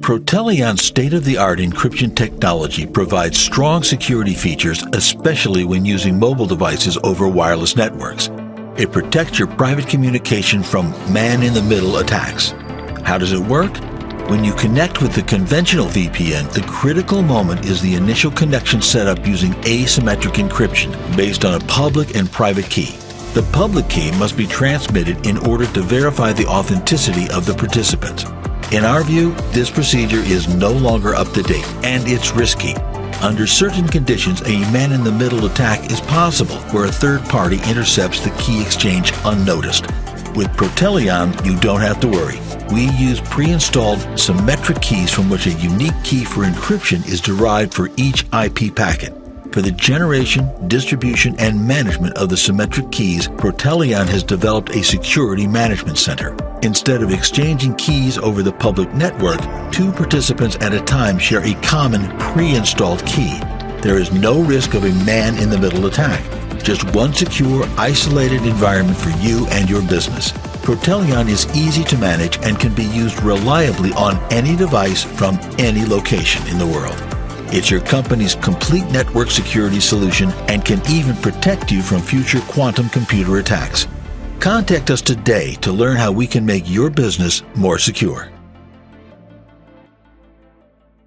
Protelion's state-of-the-art encryption technology provides strong security features, especially when using mobile devices over wireless networks. It protects your private communication from man-in-the-middle attacks. How does it work? When you connect with the conventional VPN, the critical moment is the initial connection setup using asymmetric encryption based on a public and private key. The public key must be transmitted in order to verify the authenticity of the participants. In our view, this procedure is no longer up to date, and it's risky. Under certain conditions, a man-in-the-middle attack is possible where a third party intercepts the key exchange unnoticed. With Protelion, you don't have to worry. We use pre-installed symmetric keys from which a unique key for encryption is derived for each IP packet. For the generation, distribution, and management of the symmetric keys, Protelion has developed a security management center. Instead of exchanging keys over the public network, two participants at a time share a common pre-installed key. There is no risk of a man-in-the-middle attack. Just one secure, isolated environment for you and your business. Protelion is easy to manage and can be used reliably on any device from any location in the world. It's your company's complete network security solution and can even protect you from future quantum computer attacks. Contact us today to learn how we can make your business more secure.